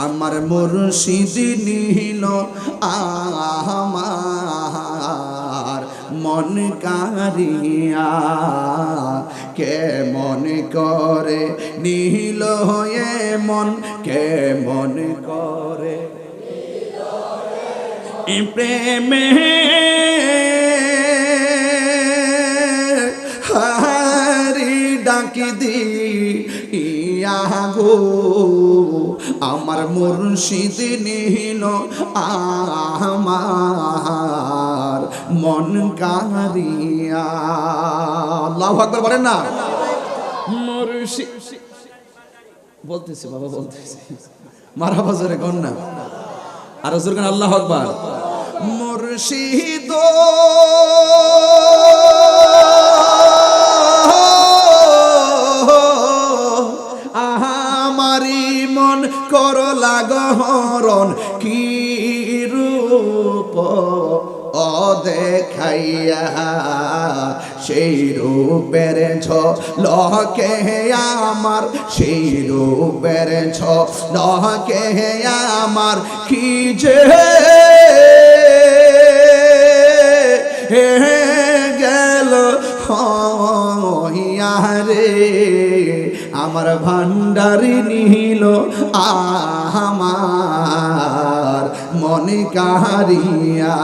আমার মুর্শিদ নিল আমার মন কারিয়া কেমন করে নিল মন কেমন করে প্রেমে হারি ডাকি দি গো আমার মুর্শিদ নিল আমার মন কারিয়া। আল্লাহু আকবার বলেন না। মুর্শিদ বলতেছি বাবা বলতেছি মারহাবা জোরে কোন না আর জোরে কোন আল্লাহু আকবার। মুর্শিদ আমারি মন করলা গহরণ কি রূপ ও দেখাইয়া সেই রূপের ঝলকে আমার সেই রূপের ঝলকে আমার কি যে গেল রে আমার ভান্ডারি নিল আমার মনে কারিয়া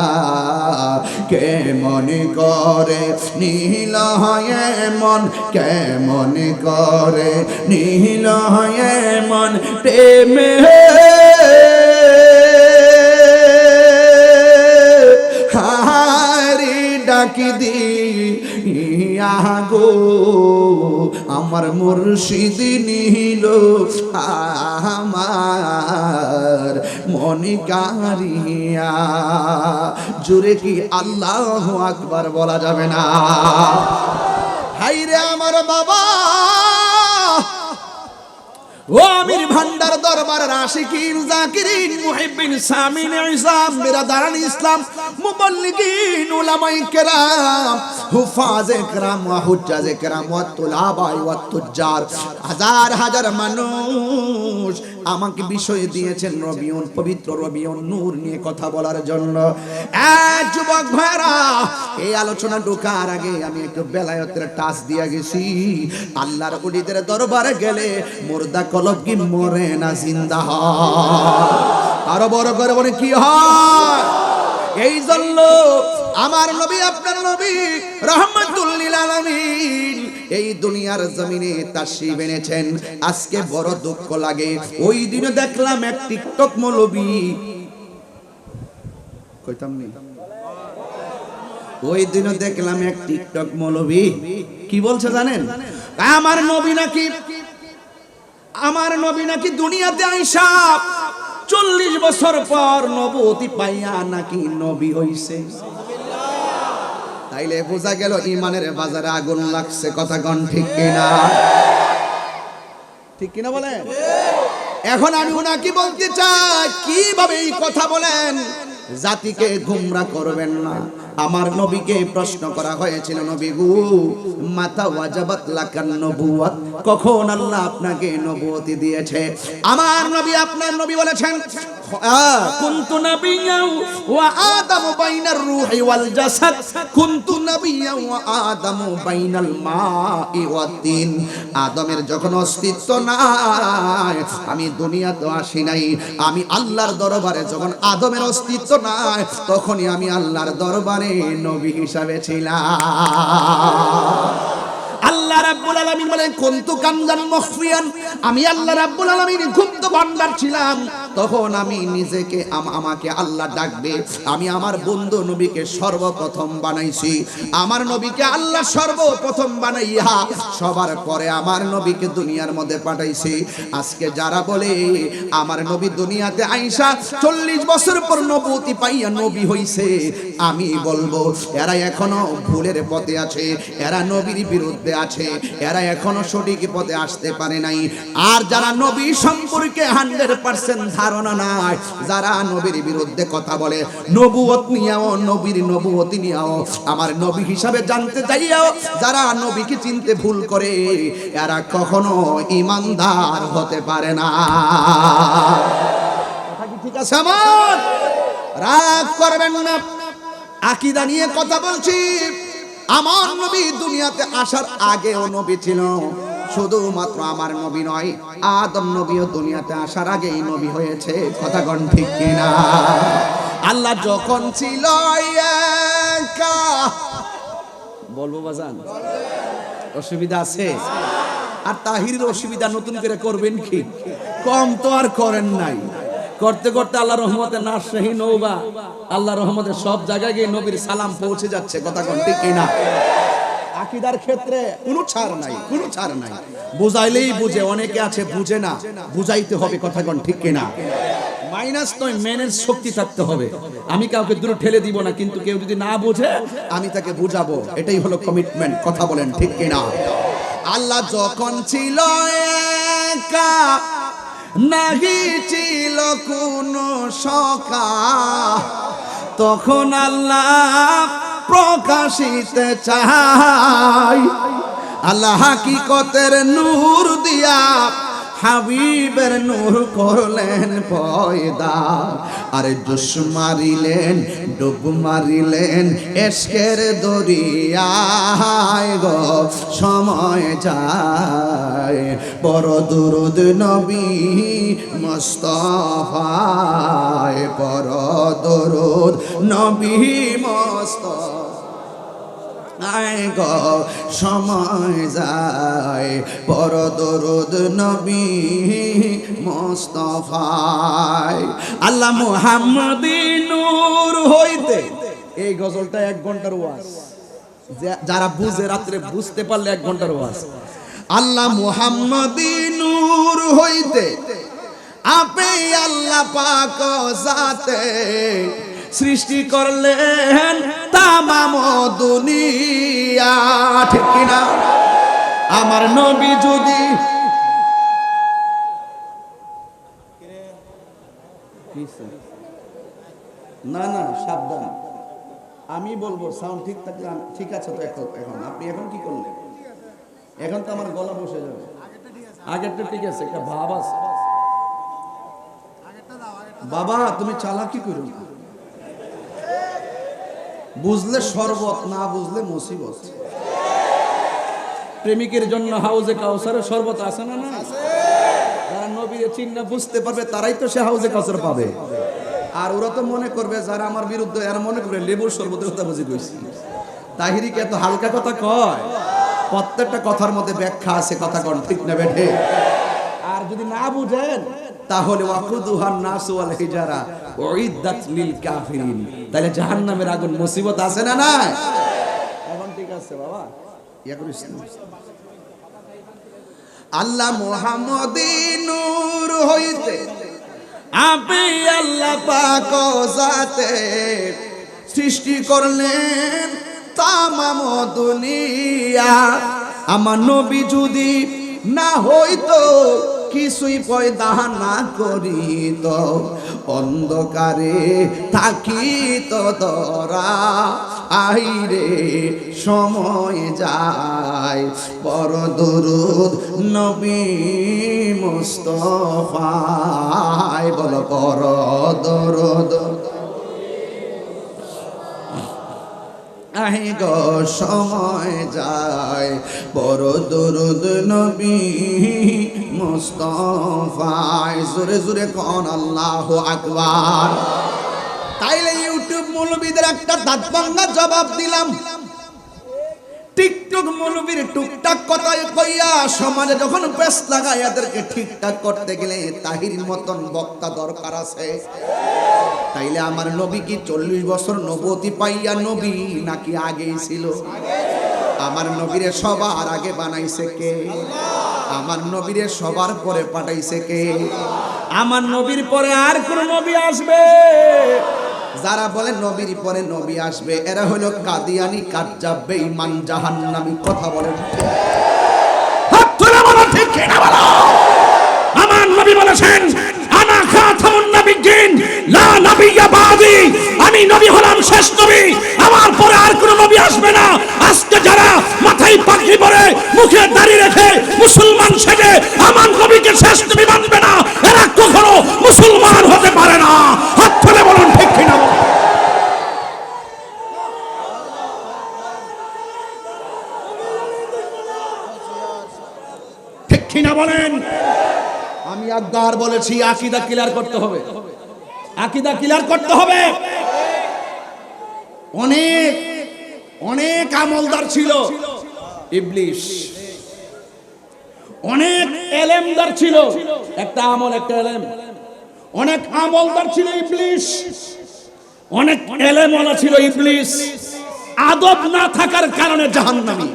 কেমন করে নীল মন কেমন করে নীল মন প্রেমে হারি ডাকি দিয়া গো আমার মুর্শিদ নিল আমার মনে কারিয়া। জোরে কি আল্লাহু আকবার বলা যাবে না? হাইরে আমার বাবা ও আমির ভান্ডার দরবারের আশিকিন জাকিরিন মুহিব্বিন সামিন ইসলাম বিরাদারান ইসলাম মুবাল্লিগিন উলামায়ে কেরাম হুফাজে কেরাম ওয়া হুজ্জাজে কেরাম ওয়া তুলাবাই ওয়া তুজ্জার হাজার হাজার মানুষ আমাকে বিষয় দিয়েছেন রবিউল পবিত্র রবিউল নূর নিয়ে কথা বলার জন্য। এক যুবক ভাইরা এই আলোচনা ঢোকার আগে আমি একটু বেলায়েতের টাচ দিয়ে গেছি। আল্লাহর ওলিদের দরবারে গেলে মুর্দা কলব কি মরে না জিন্দা হয়। আরো বড় করে বলে কি হয়? এই জন্য আমার নবী আপনার নবী রাহমাতুল লিল আলামিন এই দুনিয়ার জমিনে তাশরীফ এনেছেন। আজকে বড় দুঃখ লাগে, ওই দিনে দেখলাম এক টিকটক মৌলবী কইতাম নি ওই দিনে দেখলাম এক টিকটক মৌলবী কি বলছে জানেন? আমার নবী নাকি দুনিয়াতে আইসা 40 বছর পর নবুয়তি পাইয়া নাকি নবী হইছে। তাইলে বোঝা গেল ইমানের বাজারে আগুন লাগছে। কথা কোন ঠিক কিনা? ঠিক কিনা বলেন? এখন আমি উনাকে বলতে চাই কিভাবে এই কথা বলেন, জাতিকে গোমরা করবেন না। আমার নবীকে প্রশ্ন করা হয়েছিল, নবী গো মাতা ওয়াজাবাত লাকান নবুওয়াত, কখন আল্লাহ আপনাকে নবুয়তি দিয়েছে? আমার নবী আপনার নবী বলেছেন কুনতু নাবিয়্যাও ওয়া আদামু বাইনার রূহি ওয়াল জাসাদ, কুনতু নাবিয়্যাও ওয়া আদামু বাইনাল মাই ওয়াত তিন। আদমের যখন অস্তিত্ব নাই, আমি দুনিয়াতে আসি নাই, আমি আল্লাহর দরবারে যখন আদমের অস্তিত্ব নাই, তখনই আমি আল্লাহর দরবারে নবী হিসাবে ছিলাম। আল্লাহ রাব্বুল আলামিন বলেন কুনতু কানজান মুখফিয়ান, আমি আল্লাহ রাব্বুল আলামিন গুপ্ত ভান্ডার ছিলাম। তখন আমি নিজেকে আমাকে আল্লাহ ডাকবে, আমি আমার বন্ধু নবীকে সর্বপ্রথম বানাইছি। আমার নবীকে আল্লাহ সর্বপ্রথম বানাইয়া সবার পরে আমার নবীকে দুনিয়ার মধ্যে পাঠাইছি। আজকে যারা বলে আমার নবী দুনিয়াতে আইসা 40 বছর পর নবুয়তি পাইয়া নবী হইছে, আমি বলবো এরা এখনো ভুলের পথে আছে, এরা নবীর বিরুদ্ধে আছে, এরা এখনো সঠিক পথে আসতে পারে নাই। আর যারা নবী সম্পর্কে 100% ধারণা নাই, যারা নবীর বিরুদ্ধে কথা বলে, নবুয়ত নিয়েও নবীর নবুয়তি নিয়েও আমার নবী হিসাবে জানতে চাইও যারা নবীকে চিনতে ভুল করে, এরা কখনো ঈমানদার হতে পারে না। আছে আমার? রাগ করবেন না, আকীদা নিয়ে কথা বলছি। আমার নবী দুনিয়াতে আসার আগেও নবী ছিল, শুধুমাত্র আমার নবী নয়, আদম নবীও দুনিয়াতে আসার আগেই নবী হয়েছে। কথা কোন ঠিক কিনা? আল্লাহ যখন ছিল একা, বলবো বাজান অসুবিধা আছে? আর তাহিরের অসুবিধা নতুন করে করবেন কি? কম তো আর করেন নাই। করতে করতে আল্লাহ রহমতে নাশাহী নৌবা, আল্লাহ রহমতে সব জায়গায় গিয়ে নবীর সালাম পৌঁছে যাচ্ছে। কথা কোন ঠিক কিনা? আকীদার ক্ষেত্রে কোনো ছাড় নাই, কোনো ছাড় নাই। বুঝাইলেই বুঝে, অনেকে আছে বুঝে না, বুঝাইতে হবে। কথা কোন ঠিক কিনা? মাইনাস নয়, মেনের শক্তি থাকতে হবে। আমি কাউকে দূরে ঠেলে দিব না, কিন্তু কেউ যদি না বুঝে আমি তাকে বুঝাবো। এটাই হলো কমিটমেন্ট। কথা বলেন ঠিক কিনা? আল্লাহ যখন ছিল একা, নাহি ছিল কোনো সখা, তখন আল্লাহ প্রকাশিতে চাই। আল্লাহ হাকিকতের নূর দিয়া হাবিবের নূর করলেন পয়দা। আরে জোশ মারিলেন, ডুব মারিলেন এশকের দরিয়ায় গো, সময় যায়। বড় দুরুদ নবী মুস্তাফায়, বড় দুরুদ নবী মুস্তাফা, আয় গো সময় যায়। বড় দরুদ নবী মুস্তাফায়। আল্লাহ মুহাম্মদী নূর হইতে, এই গজলটা 1 ঘন্টার ওয়াজ। যারা বুঝে রাত্রে বুঝতে পারলে 1 ঘন্টার ওয়াজ। আল্লাহ মুহাম্মদী নূর হইতে আপে আল্লাহ পাক জাতে সৃষ্টি করলেন তামাম দুনিয়া। ঠিক কিনা? আমার নবী যদি না না সাবধান, আমি বলবো সাউন্ড ঠিক থাকলে ঠিক আছে তো। এখন আপনি এখন কি করলেন? এখন তো আমার গলা বসে যাবে। আগেরটা ঠিক আছে, একটা ভাব আছে। বাবা তুমি চালাকি করো না, বুঝলে শরবত, না বুঝলে মুসিবত। প্রেমিকের জন্য হাউজে কাউসারের শরবত আছে না? না, যারা নবীর চিহ্ন বুঝতে পারবে তারাই তো সে হাউজে কাউসার পাবে। আর ওরা তো মনে করবে, যারা আমার বিরুদ্ধে, এরা মনে করবে লেবুর শরবতের কথা বুঝে কইছি। তাহিরিকে এত হালকা কথা কয়? প্রত্যেকটা কথার মধ্যে ব্যাখ্যা আছে। কথা কোন ঠিক না বেঠে? আর যদি না বুঝেন তাহলে ওয়াকুদুহান নাসু ওয়াল হিজারা উইদ্দাত লিল কাফিরিন, তাহলে জাহান্নামের আগুন মুসিবত আছে না? না, এখন ঠিক আছে বাবা, ইয়া করিস না। আল্লাহ মুহাম্মদী নূর হইতে আপনি আল্লাহ পাক জাতে সৃষ্টি করলেন তামাম দুনিয়া। আমার নবী যদি না হইতো, কিছুই পয়দা না করিত, অন্ধকারে থাকিত ধরা। আইরে সময় যায়। বড় দরুদ নবী মুস্তাফায়, বলো বড় দরুদ। আই গো সময় যায়। বড় দরুদ নবী মুস্তাফায়। জোরে জোরে কোন আল্লাহু আকবার। তাইলে ইউটিউব মৌলবীদের একটা দাঁত ভাঙা জবাব দিলাম। টিকটক মৌলবীর টুকটাক কথা কইয়া সমাজে যখন পেশ লাগায়, এদেরকে ঠিকঠাক করতে গেলে তাহির মতন বক্তা দরকার আছে। তাইলে আমার নবী কি 40 বছর নবুয়তি পাইয়া নবী, নাকি আগেই ছিল? আমার নবীরে সবার আগে বানাইছে কে? আমার নবীরে সবার পরে পাঠাইছে কে? আমার নবীর পরে আর কোন নবী আসবে? যারা বলে নবীর পরে নবী আসবে, এরা হলো কাদিয়ানি, কাজ্জাব, বেঈমান, জাহান্নামী। কথা বলেন হাত তুলে বলো ঠিক কি না বলো? আমার নবী বলেছেন আনা খাতামুন নাবিয়্যিন লা নাবিয়্যা বাদি, আমি নবী হলাম শেষ নবী, আমার পরে আর কোন নবী আসবে না। আজকে যারা মাথায় পাগড়ি পরে মুখে দাড়ি রেখে মুসলমান সেজে আমার নবীকে শেষ নবী মানবে না, এরা কখনো মুসলমান হতে পারে না। কয়েকবার বলেছি আকীদা ক্লিয়ার করতে হবে, আকীদা ক্লিয়ার করতে হবে। অনেক অনেক আমলদার ছিল ইবলিস, অনেক এলেমদার ছিল, একটা আমল একটা এলেম, অনেক আমলদার ছিল ইবলিস, অনেক এলেমওয়ালা ছিল ইবলিস। আদব না থাকার কারণে জাহান্নামী।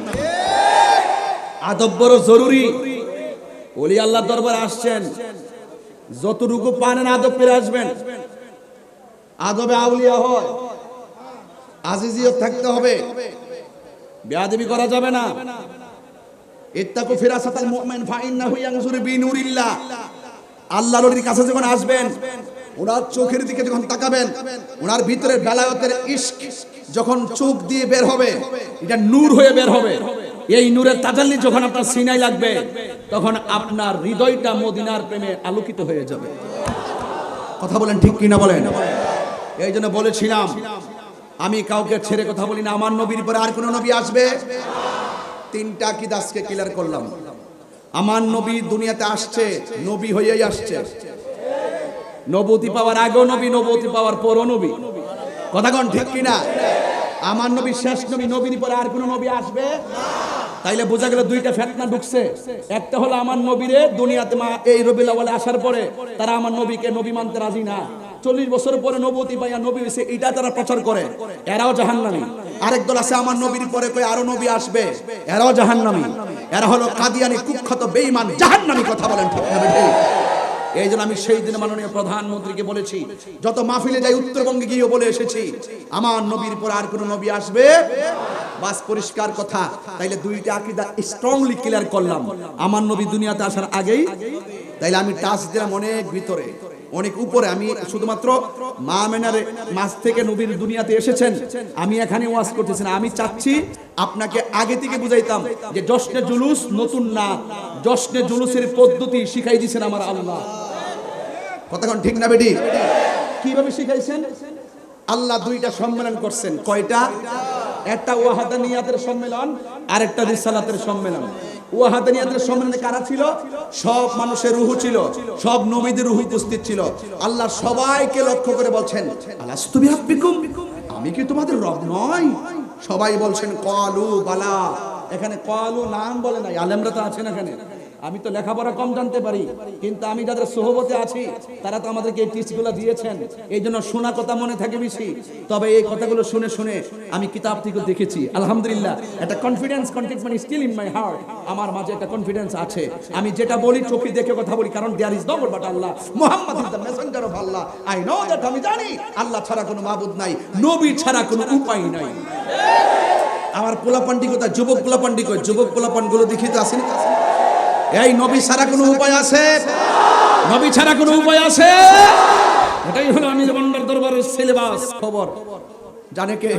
আদব বড় জরুরি। ওলি আল্লাহর দরবারে আসছেন, যতটুকু পারেন আদব পেরে আসবেন। আদবে আউলিয়া হয়, আজিজিয়ত থাকতে হবে, বেয়াদবি করা যাবে না। ইত্তাকু ফিরাসাতাল মুমিন ফাইন্নাহু ইয়ানজুরু বিনুরিল্লাহ। আল্লাহর ওলির কাছে যখন আসবেন, ওনার চোখের দিকে যখন তাকাবেন, ওনার ভিতরের বেলায়েতের ইশক যখন চোখ দিয়ে বের হবে, এটা নূর হয়ে বের হবে। এই নূরের তাজাল্লি যখন আপনার সিনায় লাগবে, তখন আপনার হৃদয়টা মদিনার প্রেমে আলোকিত হয়ে যাবে। কথা বলেন ঠিক কিনা বলেন? এই জন্য বলেছিলাম আমি কাউকে ছেড়ে কথা বলি না। আমার নবীর পরে আর কোন নবী আসবে? তিনটা আকীদা আজকে ক্লিয়ার করলাম। আমার নবী দুনিয়াতে আসছে, নবী হয়েই আসছে। নবুয়তি পাওয়ার আগেও নবী, নবুয়তি পাওয়ার পরও নবী। কথা কোন ঠিক কিনা? আমার নবী শেষ নবী, নবীর পরে আর কোন নবী আসবে? তাইলে বোঝা গেল দুইটা ফিতনা ঢুকছে। একটা হলো আমার নবীরে দুনিয়াতে এই রবিউল আউয়ালে আসার পরে তারা আমার নবীকে নবী মানতে রাজি না। 40 বছর পরে নবুয়তি পাইয়া নবী হইছে, এটা তারা প্রচার করে, এরাও জাহান্নামী। আরেক দল আছে আমার নবীর পরে কই আরো নবী আসবে, এরাও জাহান্নামী। এরা হলো কাদিয়ানী, কুখ্যাত বেঈমান, জাহান্নামী। কথা বলেন ঠিক না ঠিক? এই জন্য আমি সেই দিন মাননীয় প্রধানমন্ত্রীকে বলেছি, যত মাহফিলে যাই উত্তরবঙ্গে গিয়েও বলে এসেছি, আমার নবীর পর আর কোন নবী আসবে? বাস পরিষ্কার কথা। তাইলে দুইটা আকীদা স্ট্রংলি ক্লিয়ার করলাম। আমার নবী দুনিয়াতে আসার আগেই, তাইলে আমি টাচ দিলাম অনেক ভিতরে, অনেক উপরে। আমি শুধুমাত্র মা মেনার মাছ থেকে নবীর দুনিয়াতে এসেছেন, আমি এখানে ওয়াজ করতেছি না। আমি চাচ্ছি আপনাকে আগে থেকে বুঝাইতাম যে জশ্নে জুলুস নতুন না, জশ্নে জুলুসের পদ্ধতি শিখাই দিয়েছেন আমার আল্লাহ। কতক্ষণ ঠিক না বেটি? কিভাবে শিখাইছেন? আল্লাহ দুইটা সম্মেলন করছেন। কয়টা? একটা ওয়াহাদানিয়াতের সম্মেলন, আর একটা রিসালাতের সম্মেলন। ওয়াহাদানিয়াতের সম্মেলনে কারা ছিল? সব মানুষের রূহ ছিল, সব নবীদের রূহ উপস্থিত ছিল। আল্লাহ সবাইকে লক্ষ্য করে বলছেন, আলাস্তু বিরাব্বিকুম, আমি কি তোমাদের রব নয়? সবাই বলছেন ক্বালু বালা। এখানে ক্বালু নাম বলে নাই। আলেমরা তো আছেন এখানে, আমি তো লেখাপড়া কম জানতে পারি, কিন্তু আমি যাদের সোহবতে আছি তারা তো আমাদেরকে এই টিপসগুলো দিয়েছেন। এই জন্য শোনা কথা মনে থাকে বেশি। তবে এই কথাগুলো শুনে শুনে আমি কিতাব থেকে দেখেছি, আলহামদুলিল্লাহ একটা confidence, contentment still in my heart. আমার মাঝে একটা কনফিডেন্স আছে। আমি যেটা বলি চোখে দেখে কথা বলি, কারণ there is no God but Allah, Muhammad is the messenger of Allah. I know that, আমি জানি আল্লাহ ছাড়া কোনো মাবুদ নাই, নবী ছাড়া কোনো উপায় নাই। আমার পোলাপান্ডি কথা, যুবক পোলাপান্ডি কই, যুবক পোলাপানগুলো দেখি তো আসেনি? এই নবী ছাড়া কোনো উপায় আছে? নবী ছাড়া কোনো উপায় আছে? এটাই হলো আমির বান্দার দরবারের সিলেবাস। খবর জানে কে?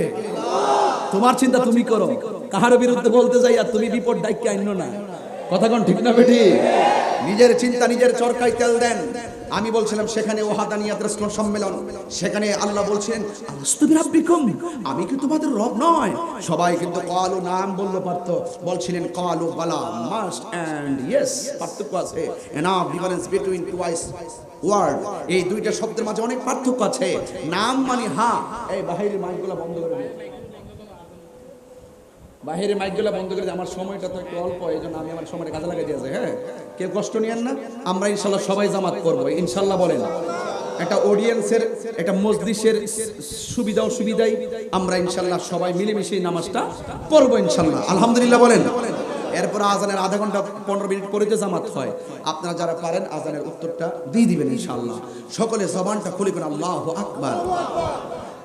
তোমার চিন্তা তুমি করো, কাহার বিরুদ্ধে বলতে যাই আর তুমি বিপদ ডাইকে আইনো না। কথা কোন ঠিক না বেটি? নিজের চিন্তা নিজের চরকায় তেল দেন। আমি বলছিলাম সেখানে ওয়াহাদানিয়াতের সম্মেলন, সেখানে আল্লাহ বলছেন আলাস্তু বিরাব্বিকুম, আমি কি তোমাদের রব নয়? সবাই কিন্তু ক্বালু নাম বলতে পারতো, বলছিলেন ক্বালু বালা, মাস্ট এন্ড ইয়েস। পার্থক্য আছে, enough difference between twice word. এই দুইটা শব্দের মাঝে অনেক পার্থক্য আছে। নাম মানে হ্যাঁ। এই বাহিরের মাইকগুলো বন্ধ করে দিন, বাহিরে মাইকগুলো বন্ধ করে দিন। আমার সময়টা তো একটু অল্প, এই জন্য আমি আমার সময়টা কাজে লাগাই দিয়েছি। হ্যাঁ, কেউ কষ্ট নিয়েন না। আমরা ইনশাল্লাহ সবাই জামাত করবো ইনশাল্লাহ। বলেন একটা অডিয়েন্সের, একটা মজলিসের সুবিধা অসুবিধাই আমরা ইনশাল্লাহ সবাই মিলেমিশে নামাজটা পড়বো ইনশাল্লাহ, আলহামদুলিল্লাহ। বলেন এরপর আজানের আধা ঘন্টা 15 মিনিট পরে যে জামাত হয়, আপনারা যারা পারেন আজানের উত্তরটা দিয়ে দিবেন ইনশাল্লাহ। সকলে জবানটা খুলে কোন আল্লাহু আকবার।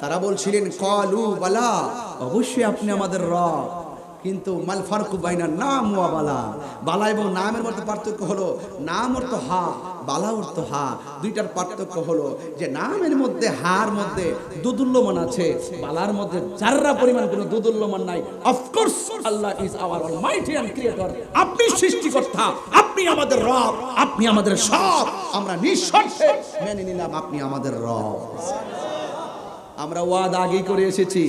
তারা বলছিলেন ক্বালু বালা, অবশ্যই আপনি আমাদের রব, কিন্তু মাল ফারকু বাইনা নাম ওয়া বালা। বালা এবং নামের মধ্যে পার্থক্য হলো, নাম অর্থ হা, বালা অর্থ হা। দুইটার পার্থক্য হলো যে নামের মধ্যে হার মধ্যে দুদুল্যমান আছে, বালার মধ্যে যাররা পরিমাণ কোনো দুদুল্যমান নাই। Of course Allah is our almighty and creator. আপনি সৃষ্টিকর্তা, আপনি আমাদের রব, আপনি আমাদের সব। আমরা নিঃশর্তে মেনে নিলাম আপনি আমাদের রব। আমরা ওয়াদা আগেই করে এসেছি,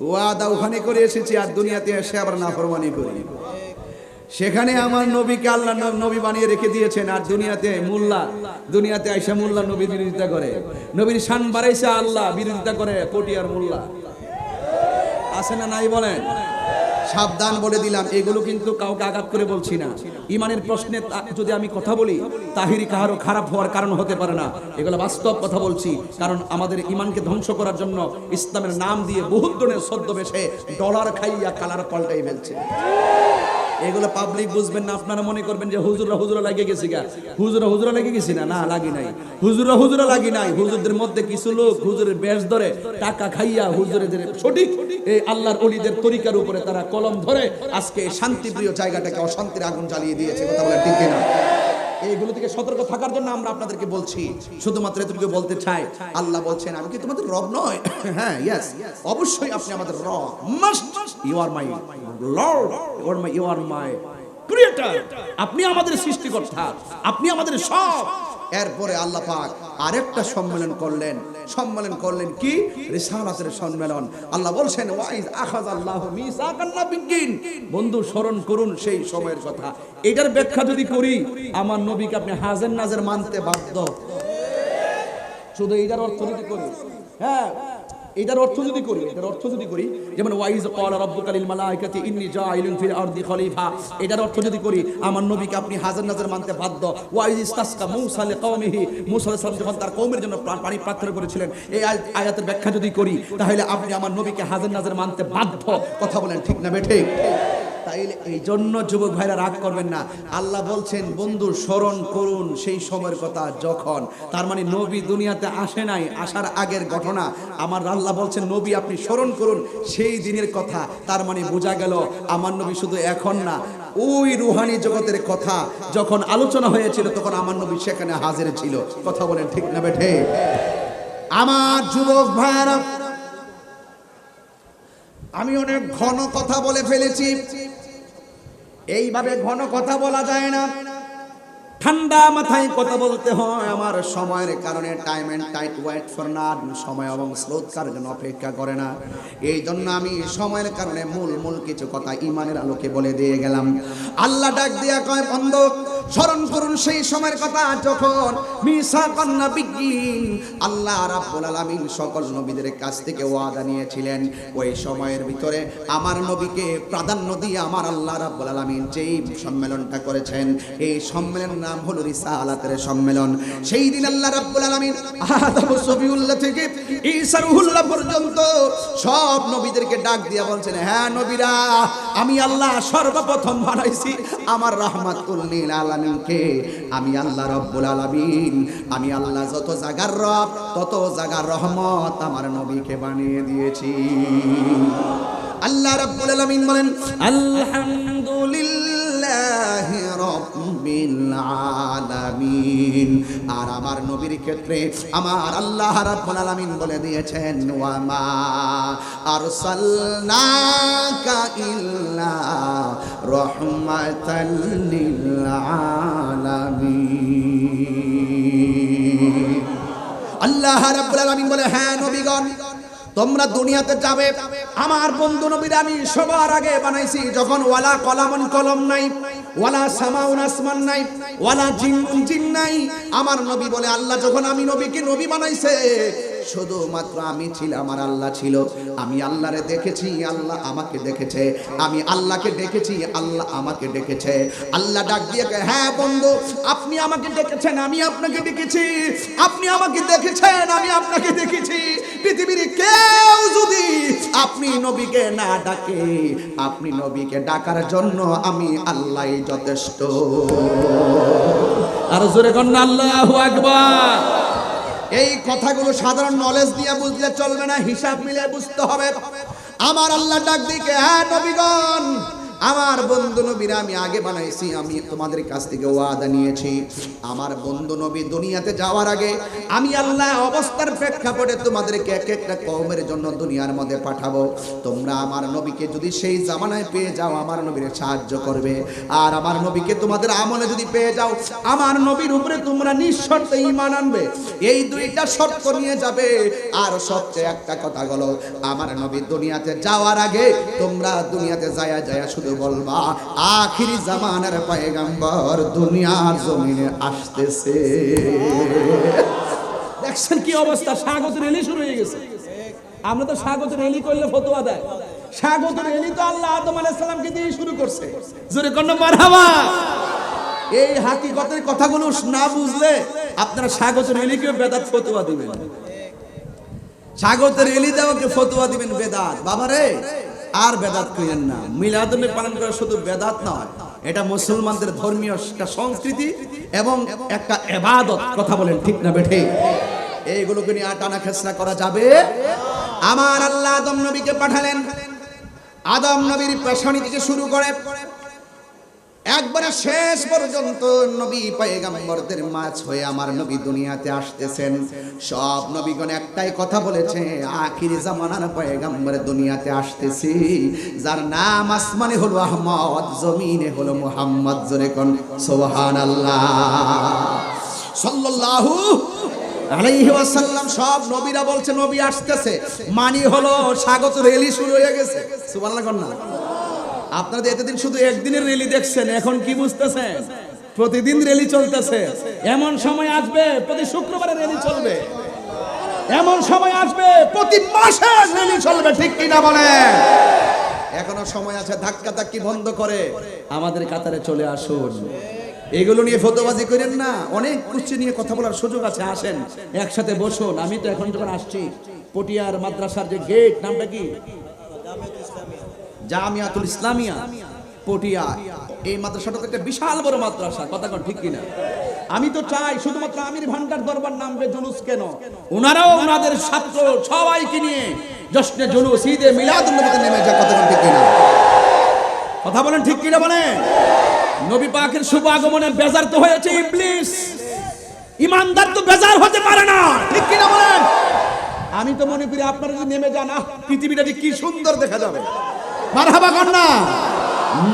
ওয়াদা ওখানে করে এসেছি, আর দুনিয়াতে এসে আবার নাফরমানি করি। সেখানে আমার নবীকে আল্লাহ নবী বানিয়ে রেখে দিয়েছেন, আর দুনিয়াতে মোল্লা, দুনিয়াতে আইসা মোল্লা নবীর বিরোধিতা করে, নবীর শান বাড়াইছে আল্লাহ বিরোধিতা করে পটিয়ার মোল্লা। আছে না নাই বলেন? সাবধান বলে দিলাম, এগুলো কিন্তু কাউকে আঘাত করে বলছি না। ইমানের প্রশ্নে যদি আমি কথা বলি, তাহিরি কাহারও খারাপ হওয়ার কারণ হতে পারে না, এগুলো বাস্তব কথা বলছি। কারণ আমাদের ইমানকে ধ্বংস করার জন্য ইসলামের নাম দিয়ে বহুত ধরনের ছদ্মবেশে ডলার খাইয়া কালার পাল্টাই ফেলছে। এগুলো পাবলিক বুঝবেন না, আপনারা মনে করবেন যে হুজুরা লাগে গেছি গা, হুজুরা লেগে গেছি না, না লাগি নাই, হুজুরা লাগি নাই। হুজুরদের মধ্যে কিছু লোক হুজুরের বেশ ধরে টাকা খাইয়া হুজুরের সঠিক এই আল্লাহর ওলিদের তরিকার উপরে তারা কলম ধরে আজকে শান্তিপ্রিয় জায়গাটাকে অশান্তির আগুন জ্বালিয়ে দিয়েছে। কথা বলেন ঠিক কিনা? এইগুলো থেকে সতর্ক থাকার জন্য আমরা আপনাদেরকে বলছি। শুধুমাত্র এতটুকু বলতে চাই, আল্লাহ বলছেন আমি কি তোমাদের রব নয়? হ্যাঁ, ইয়েস, অবশ্যই আপনি আমাদের রব। Must, you are my lord, you are my creator. আপনি আমাদের সৃষ্টিকর্তা, আপনি আমাদের সব। এরপরে আল্লাহ পাক আরেকটা সম্মেলন করলেন কি? রিসালাতের সম্মেলন। আল্লাহ বলছেন ওয়াইজ আখাযাল্লাহু মিসাকান নাবিয়্যিন। বন্ধু স্মরণ করুন সেই সময়ের কথা। এটার ব্যাখ্যা যদি করি, আমার নবীকে আপনি হাজার নাজার মানতে বাধ্য। শুধু এটার অর্থ যদি করি, হ্যাঁ এটার অর্থ যদি করি, যেমন ওয়াইজ ক্বালা রাব্বুকা লিল মালাইকাতি ইন্নী জাইলুন ফিল আরদি খলিফা, এটার অর্থ যদি করি, আমার নবীকে আপনি হাজার নাজার মানতে বাধ্য। ওয়াইজ ইসতাসকা মূসা লিকওমিহি, মূসা আলাইহিস সালাম যখন তার কওমের জন্য পানি প্রার্থনা করেছিলেন, এই আয়াতের ব্যাখ্যা যদি করি, তাহলে আপনি আমার নবীকে হাজার নাজার মানতে বাধ্য। কথা বলেন ঠিক না বেঠিক? তাইলে এই জন্য যুবক ভাইরা রাগ করবেন না। আল্লাহ বলছেন বন্ধু স্মরণ করুন সেই সময়ের কথা যখন, তার মানে নবী দুনিয়াতে আসে নাই, আসার আগের ঘটনা। আমার আল্লাহ বলছেন নবী আপনি স্মরণ করুন সেই দিনের কথা। তার মানে বোঝা গেল আমার নবী শুধু এখন না, ওই রুহানি জগতের কথা যখন আলোচনা হয়েছিল তখন আমার নবী সেখানে হাজির ছিল। কথা বলেন ঠিক না বেঠে? আমার যুবক ভাইরা, আমি অনেক ঘন কথা বলে ফেলেছি। এইভাবে ঘন কথা বলা যায় না, ঠান্ডা মাথায় কথা বলতে হয়। আমার সময়ের কারণে time and tide wait for none, সময় এবং স্রোত কার জন্য অপেক্ষা করে না। এই জন্য আমি সময়ের কারণে মূল কিছু কথা ইমানের আলোকে বলে দিয়ে গেলাম। আল্লাহ ডাক দিয়া কয় বন্ধু স্মরণ করুন সেই সময়ের কথা যখন মিসাকান নাবিয়্যিন, আল্লাহ রাব্বুল আলামিন সকল নবীদের কাছ থেকে ওয়াদা নিয়েছিলেন। ওই সময়ের ভিতরে আমার নবীকে প্রাধান্য দিয়ে আমার আল্লাহ রাব্বুল আলামিন যেই সম্মেলনটা করেছেন, এই সম্মেলনের নাম হলো রিসালাতের সম্মেলন। সেই দিন আল্লাহ রাব্বুল আলামিন আদম সফিউল্লাহ থেকে ঈসা রূহুল্লাহ পর্যন্ত সব নবীদেরকে ডাক দিয়া বলছেন, হ্যাঁ নবীরা, আমি আল্লাহ সর্বপ্রথম বানাইছি আমার রাহমাতুল লিল আলামিনকে। আমি আল্লাহ রাব্বুল আলামিন, আমি আল্লাহ যত জায়গার রব তত জায়গার রহমত আমার নবীকে বানিয়ে দিয়েছি। আল্লাহ রাব্বুল আলামিন বলেন আলহামদুলিল্লাহি রাব্বিল আলামিন। আর আমার নবীর ক্ষেত্রে আমার আল্লাহ রাব্বুল আলামিন বলে দিয়েছেন ওয়া মা আরসালনাকা ইল্লা রাহমাতাল লিল আলামিন। আল্লাহ রাব্বুল আলামিন বলে, হ্যাঁ নবীগণ, তোমরা দুনিয়াতে যাবে, আমার বন্ধু নবীরা আমি সবার আগে বানাইছি যখন ওয়ালা কলামন কলম নাই, ওয়ালা সামাউন আসমান নাই, ওয়ালা জিন্নুন জিন নাই। আমার নবী বলে আল্লাহ যখন আমি নবীকে নবী বানাইছে, শুধুমাত্র আমি ছিলাম আর আল্লাহ ছিল। আমি আল্লাহরে দেখেছি, আল্লাহ আমাকে দেখেছে, আমি আল্লাহকে ডেকেছি, আল্লাহ আমাকে ডেকেছে। আল্লাহ ডাক দিয়ে কয়, হ্যাঁ বন্ধু, আপনি আমাকে ডেকেছেন, আমি আপনাকে ডেকেছি, আপনি আমাকে দেখেছেন, আমি আপনাকে দেখেছি। পৃথিবীর কেউ যদি আপনি নবীকে না ডাকে, আপনি নবীকে ডাকার জন্য আমি আল্লাহই যথেষ্ট। আর জোরে কন্যা আল্লাহু আকবার। এই কথাগুলো সাধারণ নলেজ দিয়ে বুঝলে চলবে না, হিসাব মিলে বুঝতে হবে। আমার আল্লাহ ডাক দিকে, হ্যাঁ নবীগণ, আমার বন্ধু নবীরা আমি আগে বানাইছি, আমি তোমাদের কাছ থেকে ওয়াদা নিয়েছি। আমার বন্ধু নবী দুনিয়াতে যাওয়ার আগে আমি আল্লাহ অবস্থার প্রেক্ষাপটে তোমাদেরকে এক একটা কওমের জন্য দুনিয়ার মধ্যে পাঠাবো। তোমরা আমার নবীকে যদি সেই জামানায় পেয়ে যাও, আমার নবীর সাহায্য করবে। আর আমার নবীকে তোমাদের আমলে যদি পেয়ে যাও, আমার নবীর উপরে তোমরা নিঃশর্তে ঈমান আনবে। এই দুইটা শর্ত নিয়ে যাবে। আর সবচেয়ে একটা কথা হলো, আমার নবী দুনিয়াতে যাওয়ার আগে তোমরা দুনিয়াতে যায় শুধু শুধু বলবা আখিরি জামানার পয়গম্বর দুনিয়ার জমিনে আসতেছে। দেখছেন কি অবস্থা, স্বাগত র্যালি শুরু হয়ে গেছে। আমরা তো স্বাগত র্যালি করলে ফতোয়া দেয়, স্বাগত র্যালি তো আল্লাহ আদম আলাইহিস সালামকে দিয়ে শুরু করছে। জোরে কোন মারহাবা। এই হাকিকতের কথাগুলো না বুঝলে আপনারা স্বাগত র্যালিকে বেদাত ফতোয়া দিবেন, স্বাগত র্যালি দেওয়াকে ফতোয়া দিবেন বেদাত। বাবারে আর বেদাত কইেন না। মিলাদুন্নবী পালন করা শুধু বেদাত নয়, এটা মুসলমানদের ধর্মীয় একটা সংস্কৃতি এবং একটা ইবাদত। কথা বলেন ঠিক না বেঠে? এইগুলোকে নিয়ে টানা খেসরা করা যাবে? আমার আল্লাহ আদম নবীকে পাঠালেন। আদম নবীর পেশানি থেকে শুরু করে একবারে শেষ পর্যন্ত নবী পয়গম্বরদের মাঝ হয়ে আমার নবী দুনিয়াতে আসতেছেন। সব নবীগণ একটাই কথা বলেছে, আখিরি জামানার পয়গম্বর দুনিয়াতে আসতেছি, যার নাম আসমানে হলো আহমদ, জমিনে হলো মুহাম্মদ। জোরে কোন সুবহানাল্লাহ। সাল্লাল্লাহু আলাইহি ওয়াসাল্লাম। সব নবীরা বলছে নবী আসতেছে, মানি হলো স্বাগত র্যালি শুরু হয়ে গেছে। সুবহানাল্লাহ কোন না? আপনারা এতদিন শুধু একদিনের র্যালি দেখছেন, এখন কি বুঝতেছেন? প্রতিদিন র্যালি চলতেছে। এমন সময় আসবে প্রতি শুক্রবারে র্যালি চলবে, এমন সময় আসবে প্রতি মাসে র্যালি চলবে। ঠিক কিনা বলেন? এখনো সময় আছে, ধাক্কা ধাক্কি বন্ধ করে আমাদের কাতারে চলে আসুন। এগুলো নিয়ে ফতোয়াবাজি করেন না। অনেক কিছু নিয়ে কথা বলার সুযোগ আছে, আসেন একসাথে বসুন। আমি তো এখন যখন আসছি পটিয়ার মাদ্রাসার যে গেট, নামটা কি? জামিয়াতুল ইসলামিয়া পটিয়া। এই মাদ্রাসাটা একটা বিশাল বড় মাদ্রাসা। কথা কোন ঠিক কিনা? আমি তো চাই শুধুমাত্র আমির ভান্ডার দরবার নামবে জুলুস কেন, ওনারাও ওনাদের ছাত্র সবাইকে নিয়ে জশ্নে জুলুস ঈদে মিলাদুন্নবীতে নেমে যায়। কথা কোন ঠিক কিনা? কথা বলেন ঠিক কিনা বলেন? নবী পাকের শুভ আগমনে বেজার তো হয়েছে ইবলিস, ইমানদার তো বেজার হতে পারে না। ঠিক কিনা বলেন? আমি তো মনে করি আপনারা যদি নেমে যান, পৃথিবীটা কি সুন্দর দেখা যাবে। মারহাবা কর না।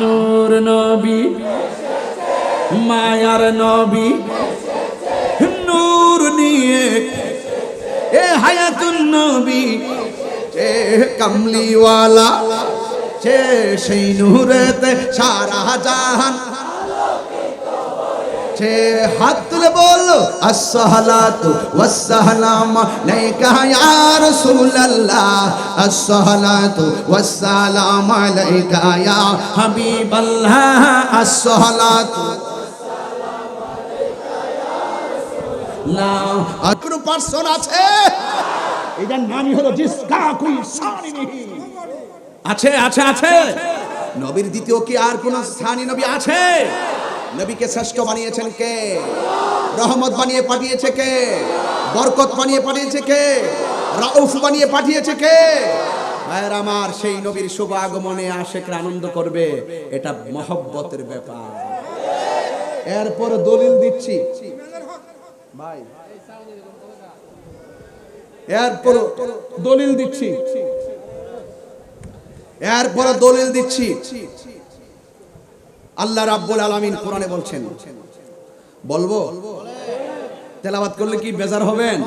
নূর নবী, মায়ার নবী, নূর নিয়ে এ হায়াতুন নবী, এ কামলিওয়ালা, সেই নূরেতে সারা জাহান। হাত তুলে বলো আসসালাতু ওয়াসসালাম আলাইকা ইয়া রাসূলুল্লাহ, আসসালাতু ওয়াসসালাম আলাইকা ইয়া হাবিবাল্লাহ, আসসালাতু ওয়াসসালাম আলাইকা ইয়া রাসূলুল্লাহ। আর কোন পার্সন আছে এটার নামই হলো জিসকা কোই সানি নেই? আছে আছে আছে। নবীর দ্বিতীয় কি আর কোন সানি নবী আছে? নবীকে শ্রেষ্ঠ বানিয়েছেন কে? রহমত বানিয়ে পাঠিয়েছে কে? বরকত বানিয়ে পাঠিয়েছে কে? রাউফ বানিয়ে পাঠিয়েছে কে? ভাইয়ের আমার, সেই নবীর শুভ আগমনে আশিকরা আনন্দ করবে, এটা মহব্বতের ব্যাপার। এরপর দলিল দিচ্ছি ভাই, এরপর দলিল দিচ্ছি, এরপর দলিল দিচ্ছি। আল্লাহ রাব্বুল আলামিন কোরআনে বলছেন, বলবো তেলাওয়াত করলে কি বেজার হবেন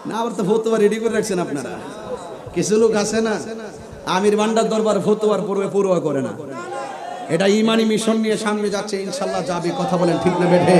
না? আবার তো ফতোয়া রেডি করে রাখছেন আপনারা। কিছু লোক আছে না, আমির ভান্ডার দরবার ফতোয়ার পূর্বে পূর্ব করে না। এটা ইমানি মিশন নিয়ে সামনে যাচ্ছে, ইনশাআল্লাহ যাবে। কথা বলেন ঠিক না বেঠে?